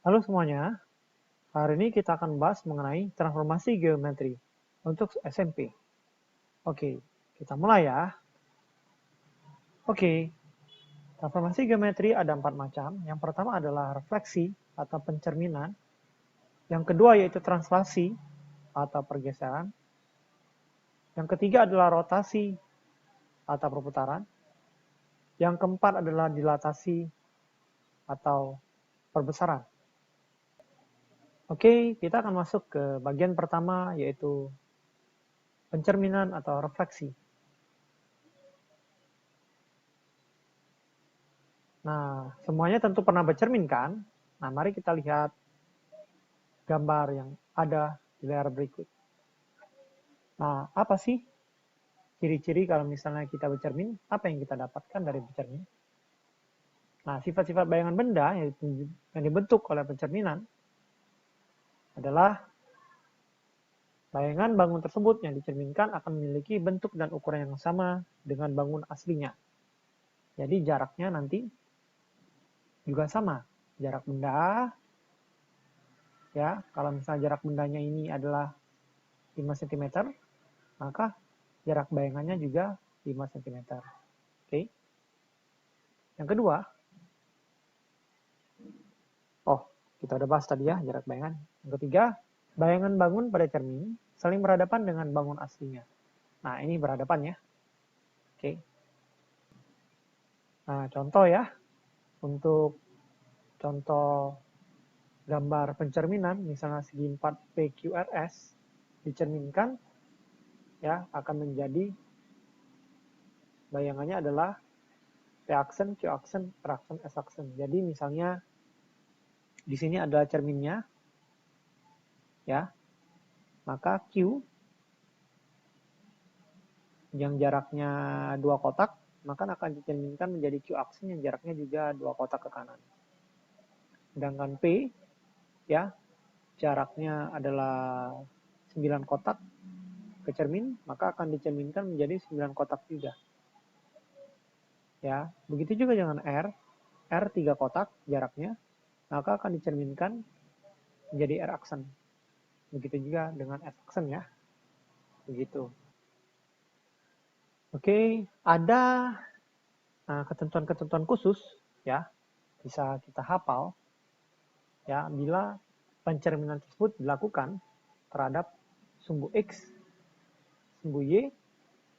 Halo semuanya, hari ini kita akan bahas mengenai transformasi geometri untuk SMP. Oke, kita mulai ya. Oke, transformasi geometri ada 4 macam. Yang pertama adalah refleksi atau pencerminan. Yang kedua yaitu translasi atau pergeseran. Yang ketiga adalah rotasi atau perputaran. Yang keempat adalah dilatasi atau perbesaran. Oke, kita akan masuk ke bagian pertama yaitu pencerminan atau refleksi. Nah, semuanya tentu pernah bercermin kan? Nah, mari kita lihat gambar yang ada di layar berikut. Nah, apa sih ciri-ciri kalau misalnya kita bercermin? Apa yang kita dapatkan dari bercermin? Nah, sifat-sifat bayangan benda yang dibentuk oleh pencerminan adalah bayangan bangun tersebut yang dicerminkan akan memiliki bentuk dan ukuran yang sama dengan bangun aslinya. Jadi jaraknya nanti juga sama. Jarak benda, ya, kalau misalnya jarak bendanya ini adalah 5 cm, maka jarak bayangannya juga 5 cm. Oke. Yang kedua, kita udah bahas tadi ya, jarak bayangan. Yang ketiga, bayangan bangun pada cermin saling berhadapan dengan bangun aslinya. Nah, ini berhadapan ya. Oke. Nah, contoh ya, untuk contoh gambar pencerminan, misalnya segi 4 PQRS, dicerminkan ya akan menjadi bayangannya adalah P-aksen, Q-aksen, R-aksen, S-aksen. Jadi misalnya di sini adalah cerminnya, ya, maka Q yang jaraknya 2 kotak, maka akan dicerminkan menjadi Q-aksen yang jaraknya juga 2 kotak ke kanan. Sedangkan P, ya, jaraknya adalah 9 kotak ke cermin, maka akan dicerminkan menjadi 9 kotak juga. Ya, begitu juga dengan R 3 kotak jaraknya, maka akan dicerminkan menjadi R-aksen. Begitu juga dengan S-aksen ya. Begitu. Oke, ada ketentuan-ketentuan khusus ya, bisa kita hafal ya bila pencerminan tersebut dilakukan terhadap sumbu X, sumbu Y,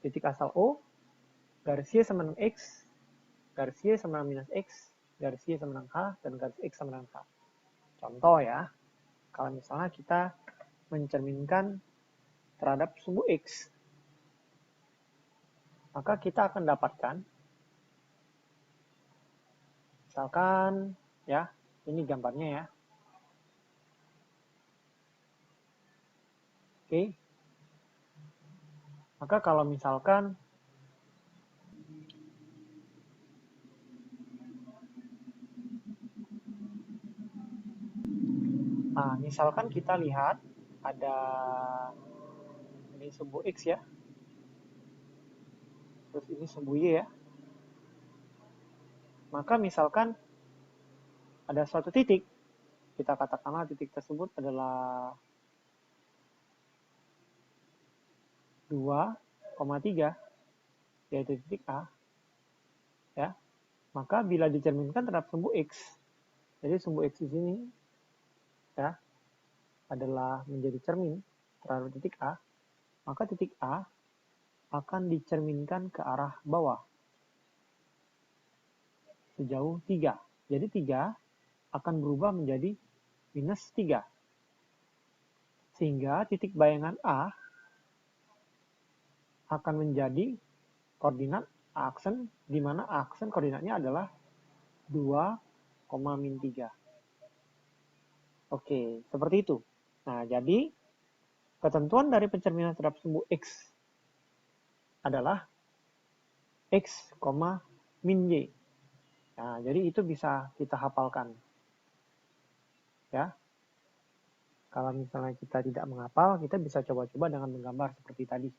titik asal O, garis Y sama dengan X, garis Y sama dengan minus X, garis Y sama dengan H, dan garis X sama dengan H. Contoh ya, kalau misalnya kita mencerminkan terhadap sumbu X, maka kita akan dapatkan, misalkan ya, ini gambarnya ya. Oke. Maka kalau misalkan misalkan kita lihat ada ini sumbu X ya, terus ini sumbu Y ya. Maka misalkan ada suatu titik, kita katakanlah titik tersebut adalah 2,3, yaitu titik A, ya. Maka bila dicerminkan terhadap sumbu X, jadi sumbu X di sini ya adalah menjadi cermin terhadap titik A, maka titik A akan dicerminkan ke arah bawah sejauh 3. Jadi 3 akan berubah menjadi minus 3. Sehingga titik bayangan A akan menjadi koordinat A-aksen, di mana A-aksen koordinatnya adalah 2,-3. Oke, seperti itu. Nah, jadi ketentuan dari pencerminan terhadap sumbu X adalah X, min Y. Nah, jadi itu bisa kita hafalkan. Ya. Kalau misalnya kita tidak menghafal, kita bisa coba-coba dengan menggambar seperti tadi.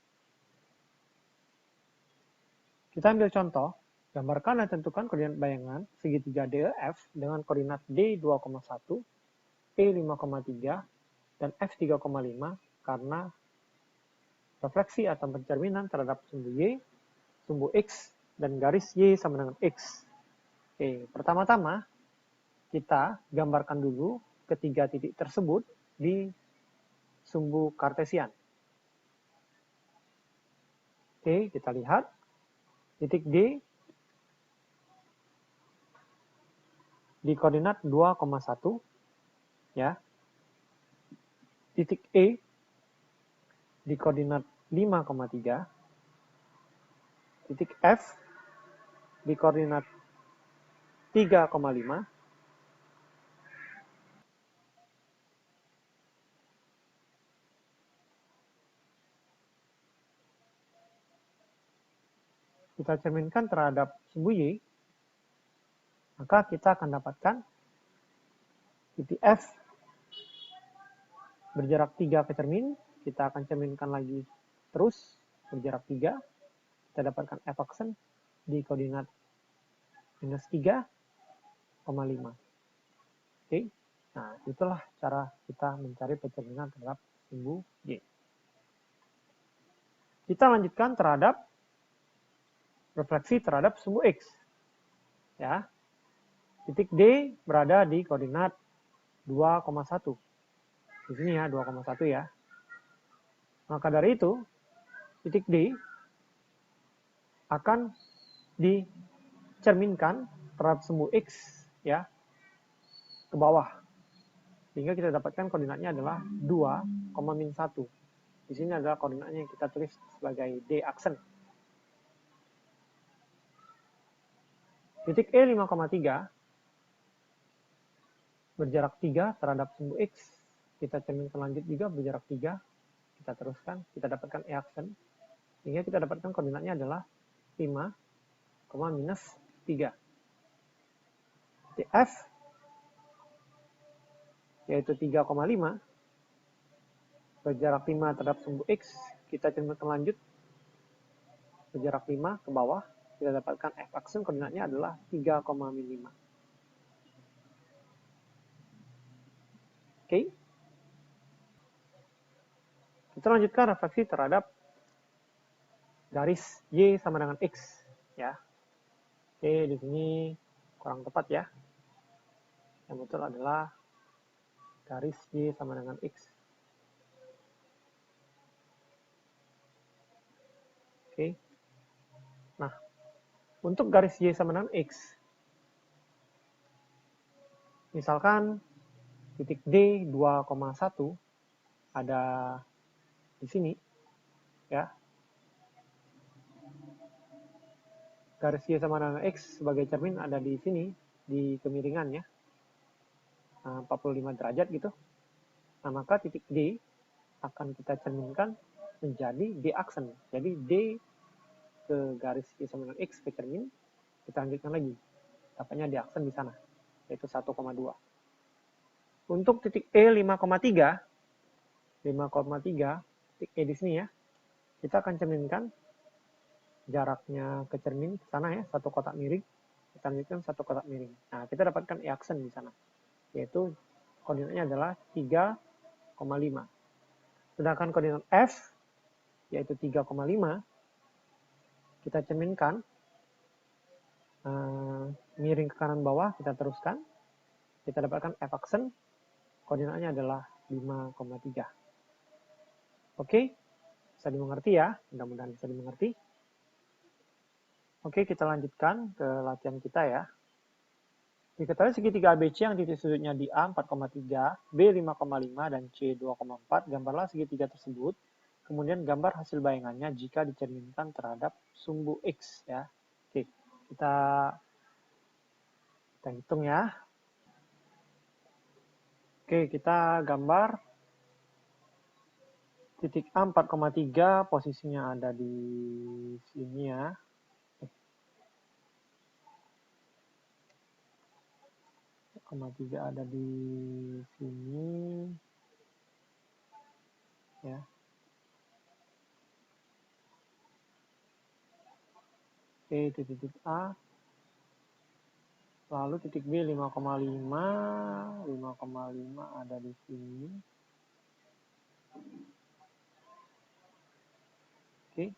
Kita ambil contoh, gambarkan dan tentukan koordinat bayangan segitiga DEF dengan koordinat D 2,1 E 5,3 dan F 3,5 karena refleksi atau pencerminan terhadap sumbu Y, sumbu X, dan garis Y sama dengan X. Oke, pertama-tama kita gambarkan dulu ketiga titik tersebut di sumbu kartesian. Oke, kita lihat titik D di koordinat 2,1 ya. Titik E di koordinat 5,3. Titik F di koordinat 3,5. Kita cerminkan terhadap sumbu Y, maka kita akan dapatkan titik F berjarak 3 ke cermin, kita akan cerminkan lagi terus berjarak 3, kita dapatkan F aksen di koordinat minus 3,5. Oke, nah itulah cara kita mencari pencerminan terhadap sumbu Y. Kita lanjutkan terhadap refleksi terhadap sumbu X. Ya. Titik D berada di koordinat 2,1. Di sini ya, 2,1 ya. Maka dari itu, titik D akan dicerminkan terhadap sumbu X ya ke bawah. Sehingga kita dapatkan koordinatnya adalah 2,-1. Di sini adalah koordinatnya yang kita tulis sebagai D aksen. Titik E 5,3 berjarak 3 terhadap sumbu X. Kita cerminkan lanjut juga berjarak 3. Kita teruskan, kita dapatkan E aksen. Sehingga kita dapatkan koordinatnya adalah 5, minus 3. Titik F yaitu 3,5 berjarak 5 terhadap sumbu X. Kita cerminkan lanjut berjarak 5 ke bawah. Kita dapatkan F aksen koordinatnya adalah 3,5. Oke. Kita lanjutkan refleksi terhadap garis Y sama dengan X ya. Oke, di sini kurang tepat ya. Yang betul adalah garis Y sama dengan X. Oke. Nah, untuk garis Y sama dengan X, misalkan titik D 2,1 ada di sini ya. Garis Y sama dengan X sebagai cermin ada di sini di kemiringannya 45 derajat gitu. Nah, maka titik D akan kita cerminkan menjadi D aksen. Jadi D ke garis Y sama dengan X ke cermin, kita lanjutkan lagi. Dapatnya D aksen di sana, yaitu 1,2. Untuk titik E 5,3, titik E di sini ya, kita akan cerminkan jaraknya ke cermin ke sana ya, satu kotak miring. Kita lanjutkan satu kotak miring. Nah, kita dapatkan E aksen di sana, yaitu koordinatnya adalah 3,5. Sedangkan koordinat F, yaitu 3,5, kita cerminkan miring ke kanan bawah, kita teruskan. Kita dapatkan F aksen, koordinatnya adalah 5,3. Oke, bisa dimengerti ya, mudah-mudahan bisa dimengerti. Oke, kita lanjutkan ke latihan kita ya. Diketahui segitiga ABC yang titik sudutnya di A 4,3, B 5,5, dan C 2,4. Gambarlah segitiga tersebut. Kemudian gambar hasil bayangannya jika dicerminkan terhadap sumbu X ya. Oke, kita hitung ya. Oke, kita gambar titik A 4,3 posisinya ada di sini ya. 4,3 ada di sini ya. Oke, itu titik A. Lalu titik B 5,5 5,5 ada di sini. Oke,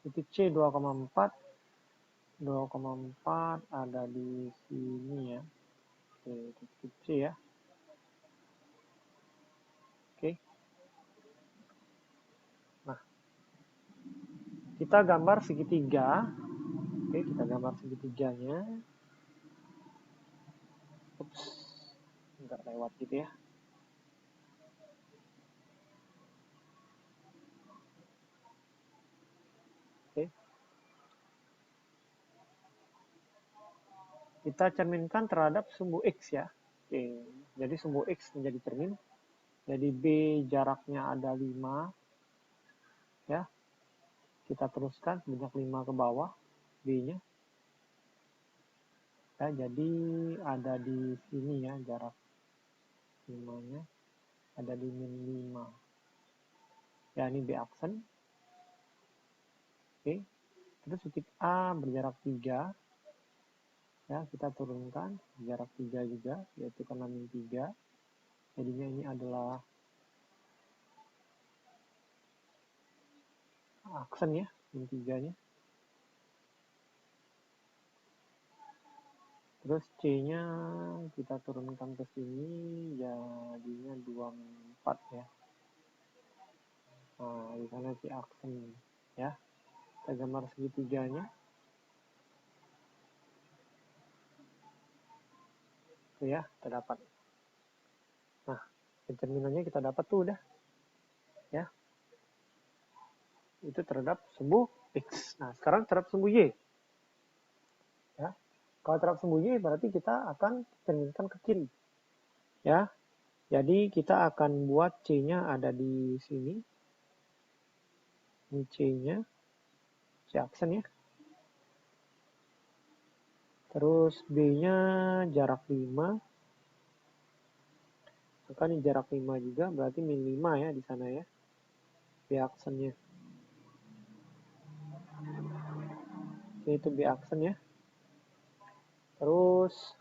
titik C 2,4. 2,4 ada di sini ya. Oke, titik C ya. Oke. Nah, kita gambar segitiga. Oke, kita gambar segitiganya. Ups, nggak lewat gitu ya. Oke. Kita cerminkan terhadap sumbu X ya. Oke, jadi sumbu X menjadi cermin. Jadi B jaraknya ada 5. Ya. Kita teruskan sebanyak 5 ke bawah B-nya. Ya, jadi ada di sini ya jarak 5-nya. Ada di min 5. Ya, ini B aksen. Oke. Terus titik A berjarak 3. Ya, kita turunkan jarak 3 juga, yaitu karena min 3. Jadinya ini adalah aksen ya, min 3-nya. Terus C-nya kita turunkan ke sini, jadinya 24 ya. Nah, di sana C aksen ya. Kita gambar segitiganya. Tuh ya, kita dapat. Nah, pencerminannya kita dapat tuh udah. Ya. Itu terhadap sumbu X. Nah, sekarang terhadap sumbu Y. Ya. Kalau terhadap sumbu Y berarti kita akan cerminkan ke kiri. Ya. Jadi kita akan buat C-nya ada di sini. Ini C-nya. C aksen ya. Terus B-nya jarak 5. Maka ini jarak 5 juga, berarti min 5 ya di sana ya. B aksennya. Oke, itu B aksen ya. Terus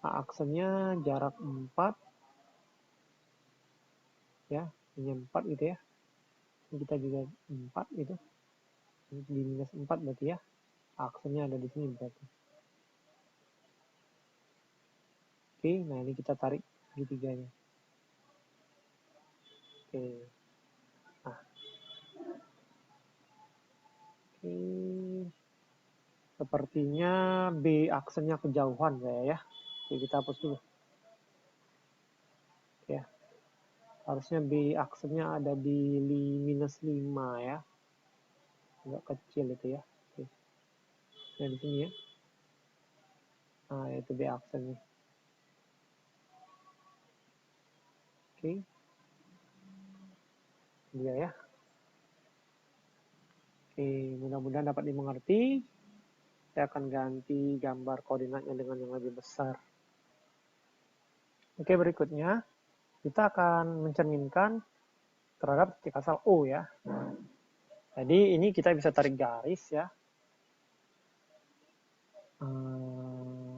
A aksennya jarak 4. Ya, ini 4 gitu ya. Ini kita juga 4 gitu. Ini di minus 4 berarti ya. A aksennya ada di sini berarti. Oke, nah ini kita tarik segitiganya. Oke. Nah. Oke. Sepertinya B aksennya kejauhan saya ya. Oke, kita hapus dulu. Ya. Harusnya B aksennya ada di minus 5 ya. Agak kecil itu ya. Oke. Nah, di sini ya. Nah, itu B aksennya. Oke. Dia ya. Oke, mudah-mudahan dapat dimengerti. Saya akan ganti gambar koordinatnya dengan yang lebih besar. Oke, berikutnya kita akan mencerminkan terhadap titik asal O ya. Jadi ini kita bisa tarik garis ya.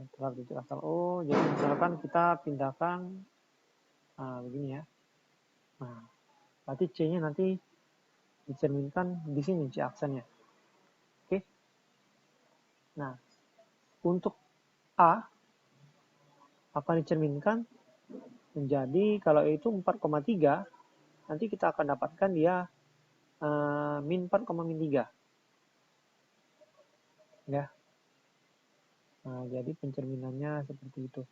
Terhadap titik asal O. Jadi misalkan kita pindahkan begini ya. Nah, berarti C-nya nanti dicerminkan di sini C aksennya. Oke. Nah, untuk A akan dicerminkan menjadi kalau itu 4,3, nanti kita akan dapatkan dia min 4,3. Ya. Nah, jadi pencerminannya seperti itu.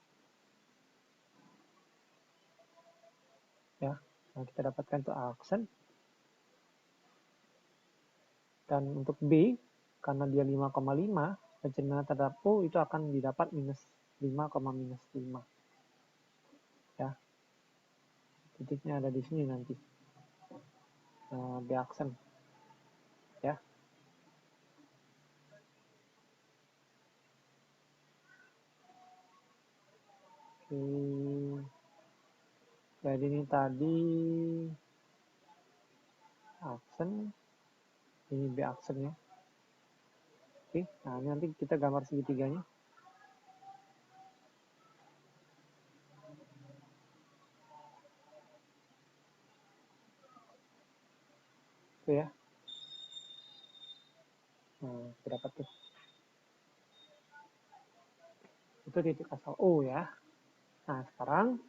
Ya. Nah, kita dapatkan itu aksen. Dan untuk B, karena dia 5,5, pencerminan terhadap O itu akan didapat minus 5, minus 5. Ya. Titiknya ada di sini nanti. B aksen. Ya. Oke. Jadi ini tadi aksen. Ini B aksen ya. Oke, nah ini nanti kita gambar segitiganya. Tuh ya. Nah, kita dapat tuh. Itu titik asal O ya. Nah, sekarang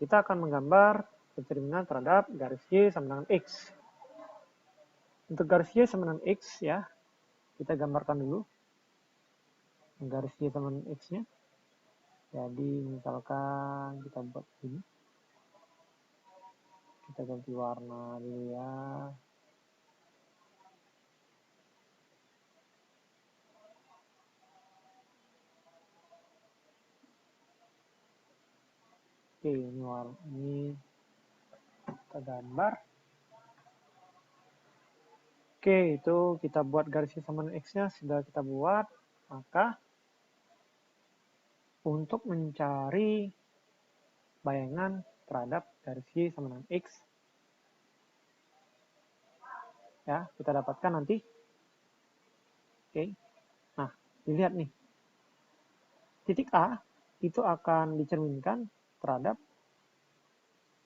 kita akan menggambar pencerminan terhadap garis Y sama dengan X. Untuk garis Y sama dengan X ya, kita gambarkan dulu garis Y sama dengan X-nya. Jadi misalkan kita buat ini. Kita ganti warna dulu ya. Oke, ini warna ini kita gambar. Oke, itu kita buat garis Y sama dengan X-nya sudah kita buat. Maka untuk mencari bayangan terhadap garis Y sama dengan X, ya kita dapatkan nanti. Oke, nah dilihat nih, titik A itu akan dicerminkan terhadap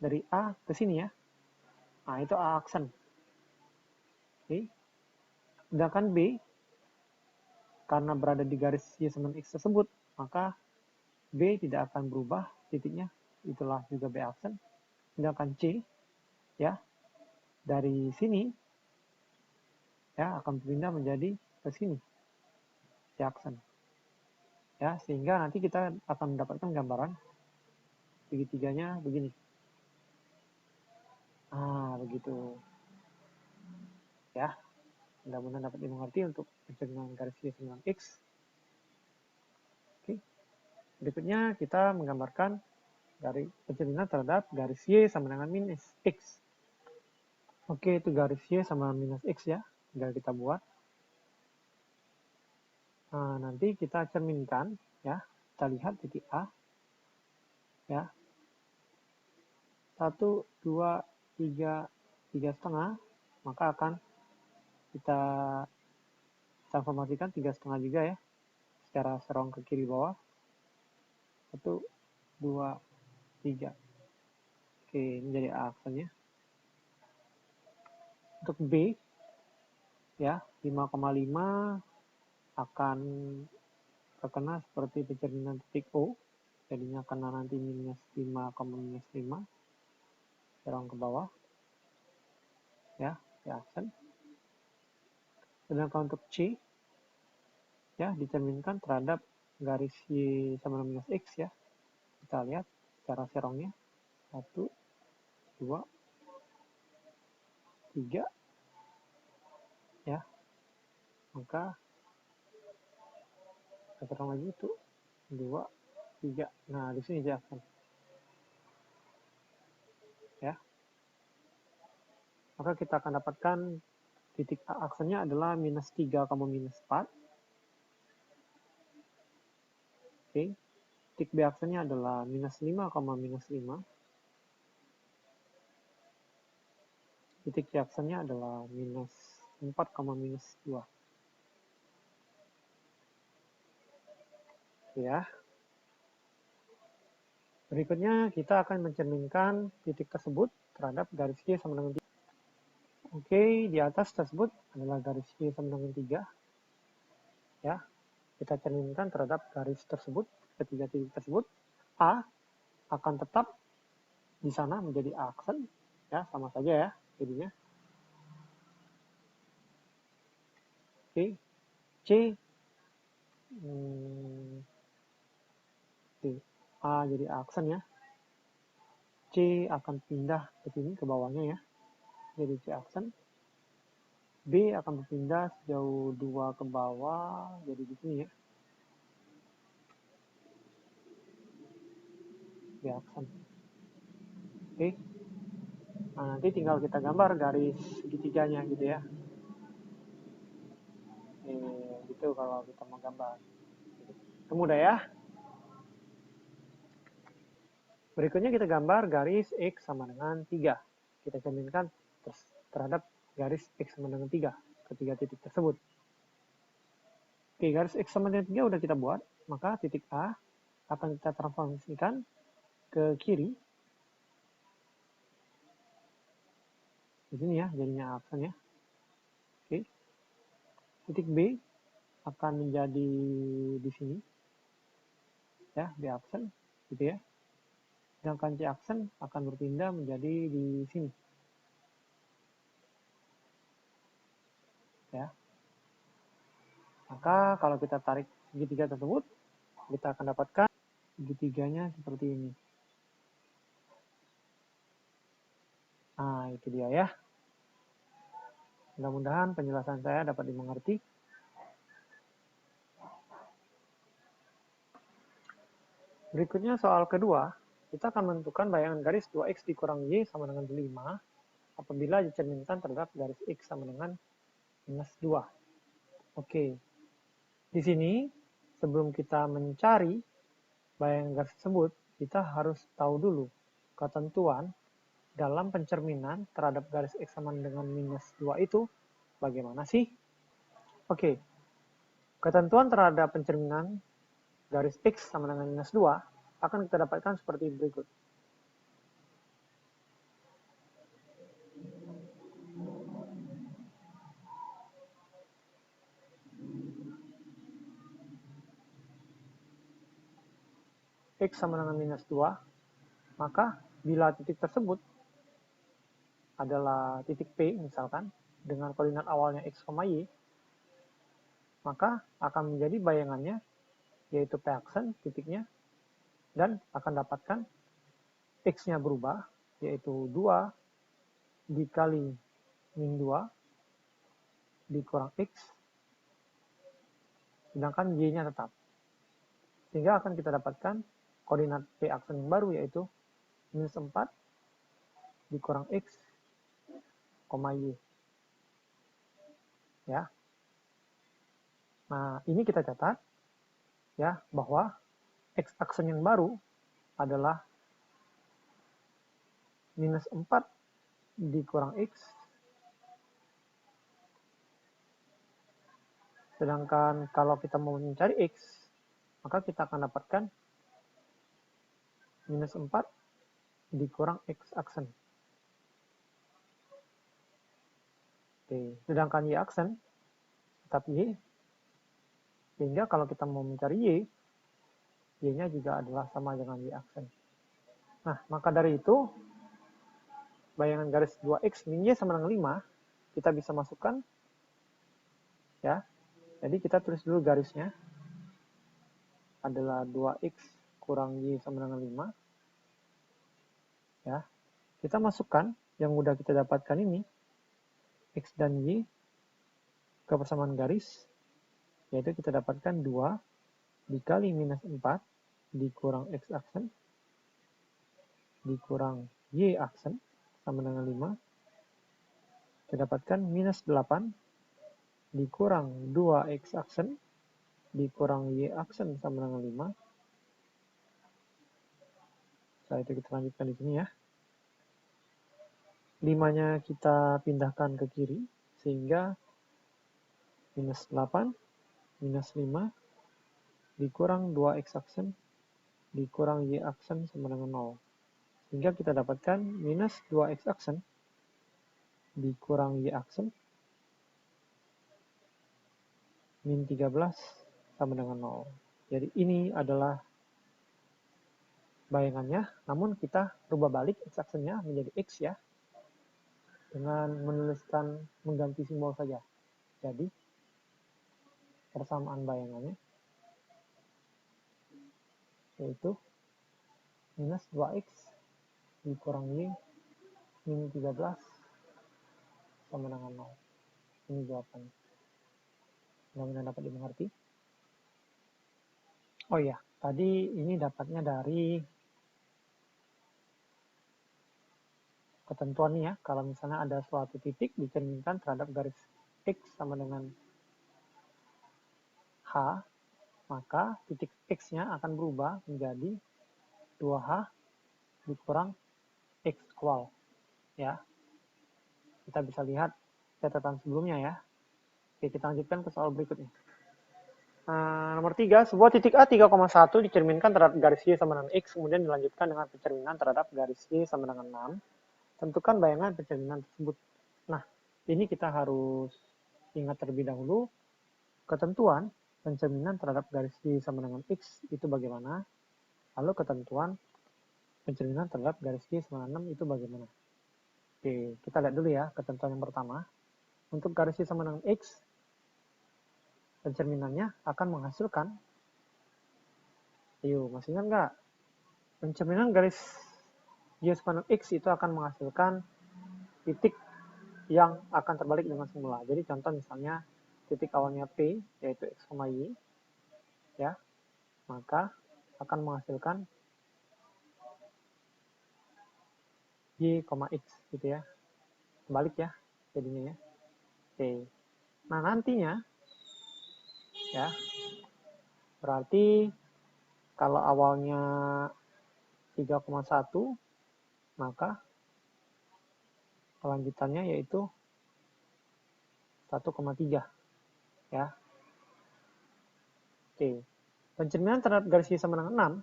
dari A ke sini ya. Nah itu A aksen. Oke, sedangkan B karena berada di garis Y sama X tersebut, maka B tidak akan berubah titiknya, itulah juga B aksen. Sedangkan C ya dari sini ya akan berpindah menjadi ke sini C aksen. Ya, sehingga nanti kita akan mendapatkan gambaran segitiganya begini. Begitu. Ya, mudah-mudahan dapat dimengerti untuk pencerminan garis Y sama dengan X. Oke. Berikutnya kita menggambarkan dari pencerminan terhadap garis Y sama dengan minus X. Oke, itu garis Y sama minus X ya. Tinggal kita buat. Nah, nanti kita cerminkan ya. Kita lihat titik A. Ya. 1, 2, 3, 3,5. Maka akan kita transformasikan 3,5 juga ya. Secara serong ke kiri bawah. 1, 2, 3. Oke, ini jadi A aksennya. Untuk B, ya 5,5 akan terkena seperti pencerminan titik O. Jadinya kena nanti minus 5, minus 5. Serong ke bawah. Ya, aksen. Sedangkan untuk C, ya dicerminkan terhadap garis Y sama minus X ya. Kita lihat cara serongnya. 1, 2, 3. Ya. Maka kita serong lagi itu 2, 3. Nah, di sini dia aksen. Ya. Maka kita akan dapatkan titik A aksennya adalah minus 3, minus 4. Oke. Titik B aksennya adalah minus 5, minus 5. Titik C aksennya adalah minus 4, minus 2. Ya. Berikutnya kita akan mencerminkan titik tersebut terhadap garis Y sama dengan 3. Oke, di atas tersebut adalah garis Y sama dengan 3. Ya, kita cerminkan terhadap garis tersebut, ketiga titik tersebut. A akan tetap di sana menjadi A aksen, ya sama saja ya jadinya. Oke, C A jadi A aksen ya. C akan pindah ke sini ke bawahnya ya. Jadi C aksen. B akan berpindah sejauh 2 ke bawah jadi di sini ya. B aksen. Oke. Nah, nanti tinggal kita gambar garis segitiganya gitu ya. Gitu kalau kita mau gambar. Itu mudah ya. Berikutnya kita gambar garis X sama dengan 3. Kita cerminkan terhadap garis X sama dengan 3. Ketiga titik tersebut. Oke, garis X sama dengan 3 udah kita buat. Maka titik A akan kita transformasikan ke kiri. di sini ya, jadinya aksen ya. Oke. Titik B akan menjadi di sini. Ya, B aksen gitu ya. Sedangkan C aksen akan berpindah menjadi di sini. Ya. Maka kalau kita tarik segitiga tersebut, kita akan dapatkan segitiganya seperti ini. Nah, itu dia ya. Mudah-mudahan penjelasan saya dapat dimengerti. Berikutnya soal kedua, kita akan menentukan bayangan garis 2x dikurang y sama dengan 5 apabila dicerminkan terhadap garis x sama dengan minus 2. Oke, di sini sebelum kita mencari bayangan garis tersebut, kita harus tahu dulu ketentuan dalam pencerminan terhadap garis x sama dengan minus 2 itu bagaimana sih? Oke, ketentuan terhadap pencerminan garis x sama dengan minus 2 akan kita dapatkan seperti berikut. X sama dengan minus 2, maka bila titik tersebut adalah titik P misalkan, dengan koordinat awalnya X, Y, maka akan menjadi bayangannya, yaitu P aksen titiknya, dan akan dapatkan X-nya berubah, yaitu 2 dikali min 2 dikurang X, sedangkan Y-nya tetap. Sehingga akan kita dapatkan koordinat P aksen yang baru, yaitu minus 4 dikurang X, Y. Ya. Nah, ini kita catat ya bahwa X aksen yang baru adalah minus 4 dikurang X, sedangkan kalau kita mau mencari X, maka kita akan dapatkan minus 4 dikurang X aksen. Oke. Sedangkan Y aksen tetap Y, sehingga kalau kita mau mencari Y, Y-nya juga adalah sama dengan Y aksen. Nah, maka dari itu, bayangan garis 2X min Y sama dengan 5, kita bisa masukkan, ya. Jadi kita tulis dulu garisnya, adalah 2X kurang Y sama dengan 5. Ya. Kita masukkan yang udah kita dapatkan ini, X dan Y, ke persamaan garis, yaitu kita dapatkan 2 dikali minus 4 dikurang X aksen dikurang Y aksen sama dengan 5. Kita dapatkan minus 8 dikurang 2X aksen dikurang Y aksen sama dengan 5. Setelah itu kita lanjutkan di sini ya. 5-nya kita pindahkan ke kiri, sehingga minus 8 minus 5 dikurang 2X aksen dikurang Y aksen sama dengan 0. Sehingga kita dapatkan minus 2X aksen dikurang Y aksen min 13 sama dengan 0. Jadi ini adalah bayangannya, namun kita rubah balik X aksennya menjadi X ya, dengan mengganti simbol saja. Jadi persamaan bayangannya yaitu minus 2X dikurang Y min 13 sama dengan 0. Ini jawabannya. Mudah-mudahan dapat dimengerti. Oh iya, tadi ini dapatnya dari ketentuan ya, kalau misalnya ada suatu titik dicerminkan terhadap garis X sama dengan H, maka titik X-nya akan berubah menjadi 2H dikurang X awal. Ya. Kita bisa lihat catatan sebelumnya ya. Oke, kita lanjutkan ke soal berikutnya. Nomor 3, sebuah titik A 3,1 dicerminkan terhadap garis Y sama dengan X, kemudian dilanjutkan dengan pencerminan terhadap garis Y sama dengan 6. Tentukan bayangan pencerminan tersebut. ini kita harus ingat terlebih dahulu ketentuan pencerminan terhadap garis Y sama dengan X itu bagaimana, lalu ketentuan pencerminan terhadap garis Y sama dengan 6 itu bagaimana. Oke, kita lihat dulu ya ketentuan yang pertama. Untuk garis Y sama dengan X, pencerminannya akan menghasilkan, masih ingat nggak? Pencerminan garis Y sama dengan X itu akan menghasilkan titik yang akan terbalik dengan semula. Jadi contoh misalnya titik awalnya P, yaitu X, Y, ya, maka akan menghasilkan Y, X gitu ya. Balik ya jadinya ya. Oke. Nah, nantinya ya berarti kalau awalnya 3,1 maka kelanjutannya yaitu 1,3 ya. Oke. Pencerminan terhadap garis Y sama dengan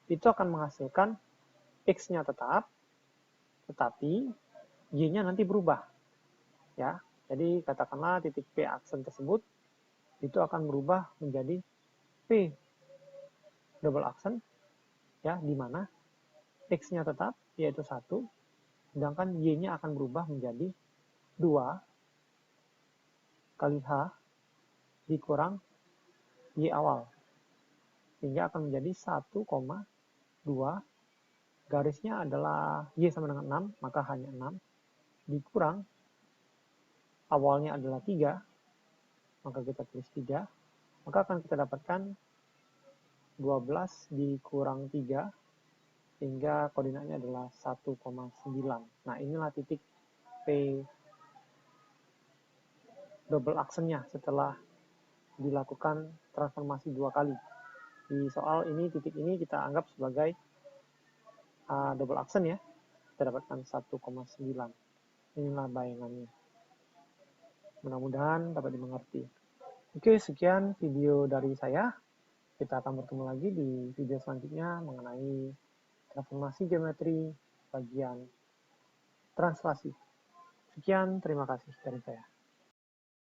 6 itu akan menghasilkan X-nya tetap, tetapi Y-nya nanti berubah. Ya. Jadi katakanlah titik P aksen tersebut itu akan berubah menjadi P double aksen, ya, di mana X-nya tetap yaitu 1, sedangkan Y-nya akan berubah menjadi 2 kali H dikurang Y awal. Sehingga akan menjadi 1,2, garisnya adalah Y sama dengan 6, maka hanya 6, dikurang awalnya adalah 3, maka kita tulis 3, maka akan kita dapatkan 12 dikurang 3, sehingga koordinatnya adalah 1,9. Nah, inilah titik P double aksennya setelah dilakukan transformasi 2 kali. Di soal ini, titik ini kita anggap sebagai double aksen ya. Kita dapatkan 1,9. Inilah bayangannya. Mudah-mudahan dapat dimengerti. Oke, sekian video dari saya. Kita akan bertemu lagi di video selanjutnya mengenai transformasi geometri bagian translasi. Sekian, terima kasih dari saya.